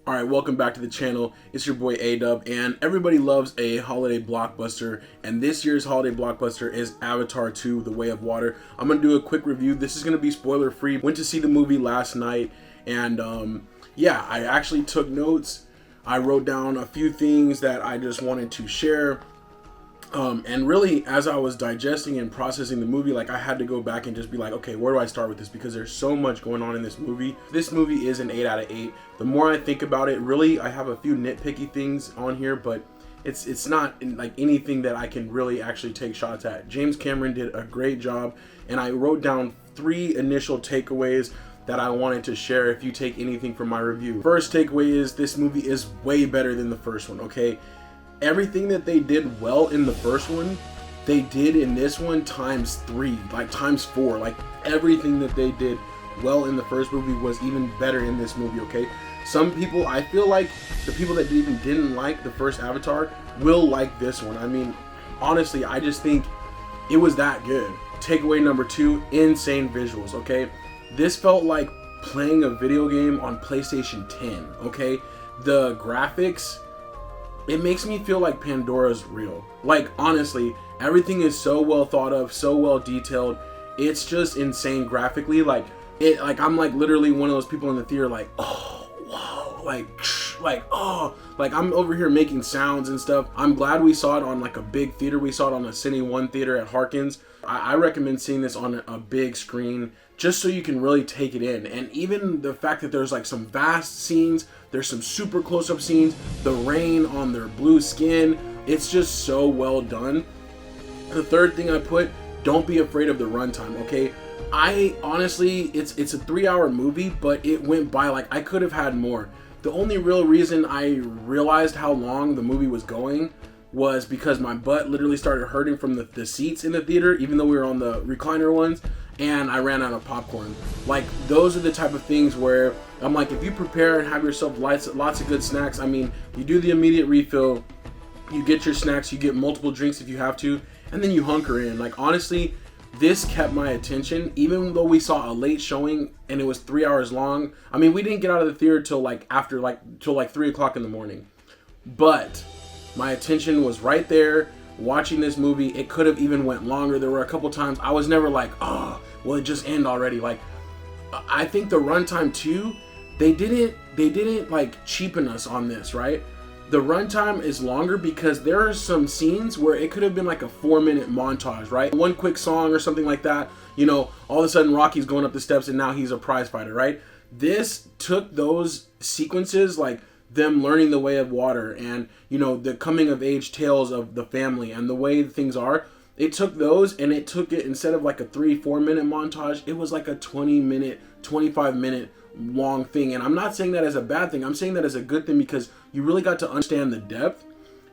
Alright, welcome back to the channel. It's your boy A-Dub, and everybody loves a holiday blockbuster, and this year's holiday blockbuster is Avatar 2: The Way of Water. I'm going to do a quick review. This is going to be spoiler free. Went to see the movie last night, and yeah, I actually took notes. I wrote down a few things that I just wanted to share. And really, as I was digesting and processing the movie, like, I had to go back and just be like, okay, where do I start with this? Because there's so much going on in this movie. This movie is an 8 out of 8. The more I think about it, really, I have a few nitpicky things on here, but it's not like anything that I can really actually take shots at. James Cameron did a great job, and I wrote down 3 initial takeaways that I wanted to share if you take anything from my review. First takeaway is this movie is way better than the first one, okay? Everything that they did well in the first one, they did in this one times 3, like times 4. Like, everything that they did well in the first movie was even better in this movie, okay? Some people, I feel like the people that even didn't like the first Avatar will like this one. I mean, honestly, I just think it was that good. Takeaway number 2, insane visuals, okay? This felt like playing a video game on PlayStation 10, okay? The graphics, it makes me feel like Pandora's real. Like, honestly, everything is so well thought of, so well detailed. It's just insane graphically. Like I'm like literally one of those people in the theater like, oh, whoa, like I'm over here making sounds and stuff. I'm glad we saw it on like a big theater. We saw it on a Cine 1 theater at Harkins. I recommend seeing this on a big screen just so you can really take it in. And even the fact that there's like some vast scenes, there's some super close-up scenes, the rain on their blue skin, it's just so well done. The third thing I put, don't be afraid of the runtime, okay? I honestly, it's a 3-hour movie, but it went by like I could have had more. The only real reason I realized how long the movie was going was because my butt literally started hurting from the seats in the theater, even though we were on the recliner ones, and I ran out of popcorn. Like, those are the type of things where I'm like, if you prepare and have yourself lots of good snacks, I mean, you do the immediate refill, you get your snacks, you get multiple drinks if you have to, and then you hunker in. Like, honestly, this kept my attention, even though we saw a late showing and it was 3 hours long. I mean, we didn't get out of the theater till like 3 o'clock in the morning, but my attention was right there watching this movie. It could have even went longer. There were a couple times I was never like, oh, will it just end already? Like, I think the runtime too, they didn't like cheapen us on this, right? The runtime is longer because there are some scenes where it could have been like a 4-minute montage, right? One quick song or something like that, you know, all of a sudden Rocky's going up the steps and now he's a prize fighter, right? This took those sequences, like them learning the way of water and, you know, the coming of age tales of the family and the way things are. It took those and it took it, instead of like a 3-4 minute montage, it was like a 20-minute, 25-minute long thing. And I'm not saying that as a bad thing. I'm saying that as a good thing because you really got to understand the depth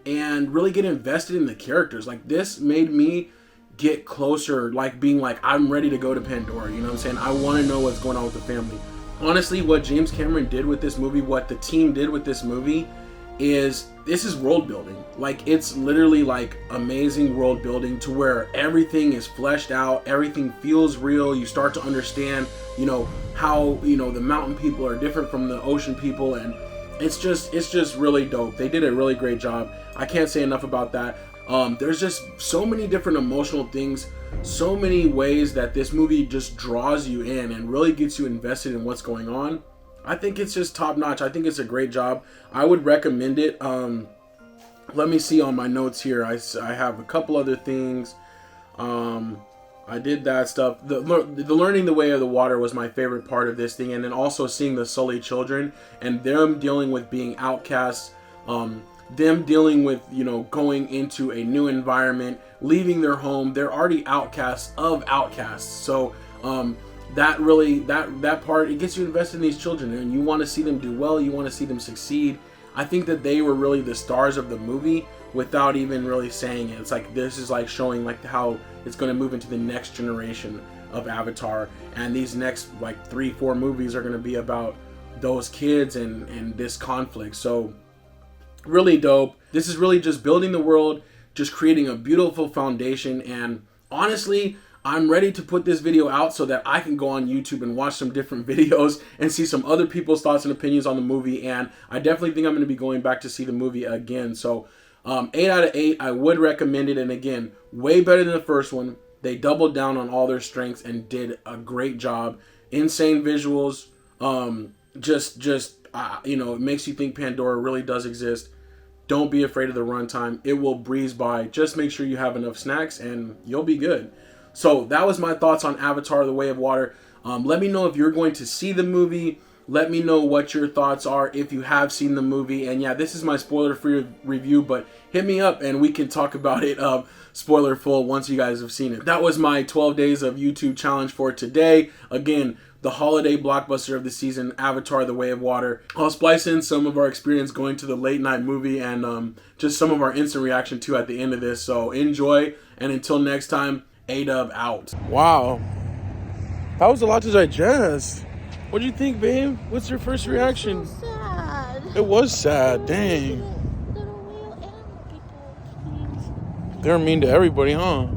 and really get invested in the characters. Like, this made me get closer, like being like, I'm ready to go to Pandora. You know what I'm saying? I want to know what's going on with the family. Honestly, what James Cameron did with this movie, what the team did with this movie, is this is world building. Like, it's literally like amazing world building to where everything is fleshed out, everything feels real. You start to understand, you know, how, you know, the mountain people are different from the ocean people, and it's just really dope. They did a really great job. I can't say enough about that. There's just so many different emotional things, so many ways that this movie just draws you in and really gets you invested in what's going on. I think it's just top notch. I think it's a great job. I would recommend it. Let me see on my notes here. I have a couple other things. I did that stuff. The learning the way of the water was my favorite part of this thing, and then also seeing the Sully children and them dealing with being outcasts. Them dealing with, you know, going into a new environment, leaving their home. They're already outcasts of outcasts. So that really, that part, it gets you invested in these children, and you want to see them do well. You want to see them succeed. I think that they were really the stars of the movie without even really saying it. It's like, this is like showing like how it's going to move into the next generation of Avatar, and these next like 3-4 movies are going to be about those kids and this conflict. So really dope. This is really just building the world, just creating a beautiful foundation. And honestly, I'm ready to put this video out so that I can go on YouTube and watch some different videos and see some other people's thoughts and opinions on the movie. And I definitely think I'm going to be going back to see the movie again. So 8 out of 8, I would recommend it. And again, way better than the first one. They doubled down on all their strengths and did a great job. Insane visuals. You know, it makes you think Pandora really does exist. Don't be afraid of the runtime. It will breeze by. Just make sure you have enough snacks and you'll be good. So that was my thoughts on Avatar: The Way of Water. Let me know if you're going to see the movie. Let me know what your thoughts are if you have seen the movie. And yeah, this is my spoiler-free review, but hit me up and we can talk about it spoiler full once you guys have seen it. That was my 12 days of YouTube challenge for today. Again, the holiday blockbuster of the season, Avatar: The Way of Water. I'll splice in some of our experience going to the late night movie and just some of our instant reaction to at the end of this. So enjoy, and until next time, A-Dub out. Wow. That was a lot to digest. What do you think, babe? What's your first reaction? So sad. It was sad, dang. Little whale animal people. They're mean to everybody, huh?